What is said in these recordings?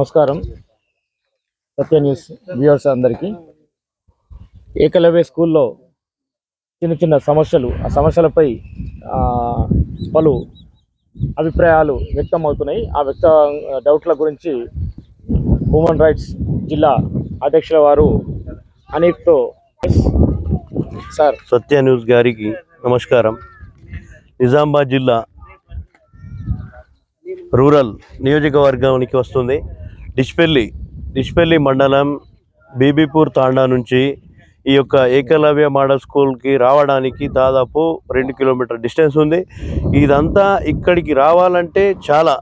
నమస్కారం సత్య news viewers అందరికీ. ఏకలవ్య స్కూల్లో చిన్న చిన్న సమస్యలు, ఆ సమస్యలపై పలు అభిప్రాయాలు వ్యక్తమవుతున్నాయి. ఆ డౌట్ల గురించి హ్యూమన్ రైట్స్ జిల్లా అధ్యక్షుల వారు అనీఫ్తో సార్. సత్య న్యూస్ గారికి నమస్కారం. నిజామాబాద్ జిల్లా రూరల్ నియోజకవర్గానికి వస్తుంది. డిష్పల్లి మండలం బీబీపూర్ తాండా నుంచి ఈ యొక్క ఏకలవ్య మోడల్ స్కూల్కి రావడానికి దాదాపు 2 కిలోమీటర్ డిస్టెన్స్ ఉంది. ఇదంతా ఇక్కడికి రావాలంటే చాలా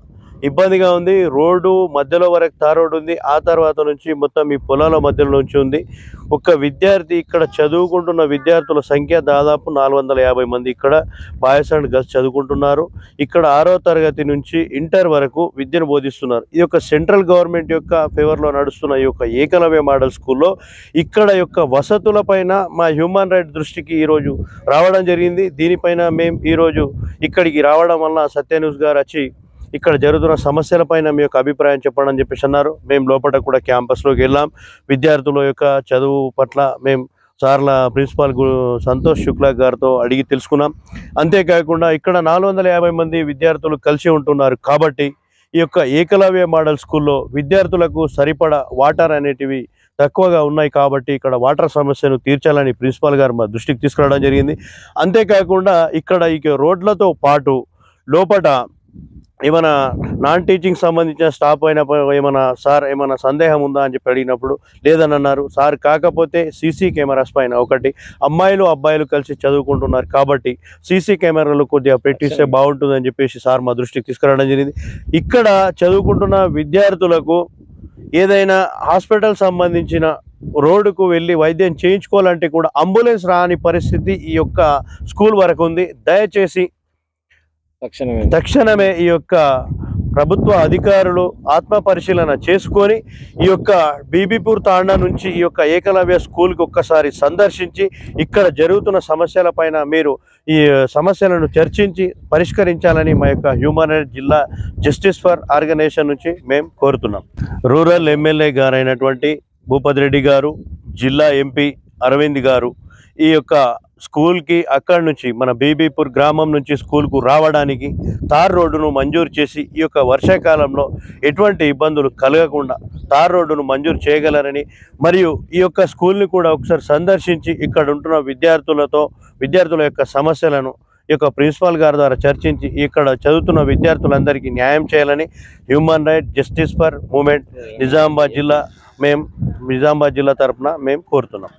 ఇబ్బందిగా ఉంది. రోడ్డు మధ్యలో వరకు తార్ రోడ్డు ఉంది. ఆ తర్వాత నుంచి మొత్తం ఈ పొలాల మధ్యలో నుంచి ఉంది. ఒక విద్యార్థి ఇక్కడ చదువుకుంటున్న విద్యార్థుల సంఖ్య దాదాపు 450 మంది ఇక్కడ బాయ్స్ అండ్ గర్ల్స్ చదువుకుంటున్నారు. ఇక్కడ 6వ తరగతి నుంచి ఇంటర్ వరకు విద్యను బోధిస్తున్నారు. ఈ యొక్క సెంట్రల్ గవర్నమెంట్ యొక్క ఫేవర్లో నడుస్తున్న ఈ యొక్క ఏకలవ్య మోడల్ స్కూల్లో ఇక్కడ యొక్క వసతుల పైన మా హ్యూమన్ రైట్స్ దృష్టికి ఈరోజు రావడం జరిగింది. దీనిపైన మేము ఈరోజు ఇక్కడికి రావడం వల్ల సత్య న్యూస్ గారు వచ్చి ఇక్కడ జరుగుతున్న సమస్యలపైన మీ యొక్క అభిప్రాయం చెప్పండి అని చెప్పేసి అన్నారు. మేము లోపల కూడా క్యాంపస్లోకి వెళ్ళాం. విద్యార్థుల యొక్క చదువు పట్ల మేము సార్ల ప్రిన్సిపాల్ సంతోష్ శుక్లా గారితో అడిగి తెలుసుకున్నాం. అంతేకాకుండా ఇక్కడ 450 మంది విద్యార్థులు కలిసి ఉంటున్నారు కాబట్టి ఈ యొక్క ఏకలవ్య మోడల్ స్కూల్లో విద్యార్థులకు సరిపడా వాటర్ అనేటివి తక్కువగా ఉన్నాయి కాబట్టి ఇక్కడ వాటర్ సమస్యను తీర్చాలని ప్రిన్సిపాల్ గారు మా దృష్టికి తీసుకురావడం జరిగింది. అంతేకాకుండా ఇక్కడ ఇక రోడ్లతో పాటు లోపల ఏమైనా నాన్ టీచింగ్ సంబంధించిన స్టాఫ్ అయినప్పుడు ఏమైనా సందేహం ఉందా అని చెప్పి అడిగినప్పుడు లేదని అన్నారు. సార్ కాకపోతే సీసీ కెమెరాస్ పైన ఒకటి అబ్బాయిలు కలిసి చదువుకుంటున్నారు కాబట్టి సీసీ కెమెరాలు కొద్దిగా పెట్టిస్తే బాగుంటుందని చెప్పేసి సార్ మా దృష్టికి తీసుకురావడం జరిగింది. ఇక్కడ చదువుకుంటున్న విద్యార్థులకు ఏదైనా హాస్పిటల్ సంబంధించిన రోడ్డుకు వెళ్ళి వైద్యం చేయించుకోవాలంటే కూడా అంబులెన్స్ రాని పరిస్థితి ఈ యొక్క స్కూల్ వరకు ఉంది. దయచేసి తక్షణమే ఈ యొక్క ప్రభుత్వ అధికారులు ఆత్మ పరిశీలన చేసుకొని ఈ యొక్క బీబీపూర్ తాండా నుంచి ఈ యొక్క ఏకలవ్య స్కూల్కి ఒక్కసారి సందర్శించి ఇక్కడ జరుగుతున్న సమస్యలపైన మీరు ఈ సమస్యలను చర్చించి పరిష్కరించాలని మా యొక్క హ్యూమన్ రైట్స్ జిల్లా జస్టిస్ ఫర్ ఆర్గనైజేషన్ నుంచి మేము కోరుతున్నాం. రూరల్ ఎమ్మెల్యే గారైనటువంటి భూపతి రెడ్డి గారు, జిల్లా ఎంపీ అరవింద్ గారు ఈ యొక్క స్కూల్కి అక్కడి నుంచి మన బీబీపూర్ గ్రామం నుంచి స్కూల్కు రావడానికి తార్ రోడ్డును మంజూరు చేసి ఈ యొక్క వర్షాకాలంలో ఎటువంటి ఇబ్బందులు కలగకుండా తార్ రోడ్డును మంజూరు చేయగలరని, మరియు ఈ యొక్క స్కూల్ని కూడా ఒకసారి సందర్శించి ఇక్కడ ఉంటున్న విద్యార్థుల యొక్క సమస్యలను ఈ యొక్క ప్రిన్సిపాల్ గారి ద్వారా చర్చించి ఇక్కడ చదువుతున్న విద్యార్థులందరికీ న్యాయం చేయాలని human right justice for movement Nizamabad జిల్లా తరఫున మేము కోరుతున్నాం.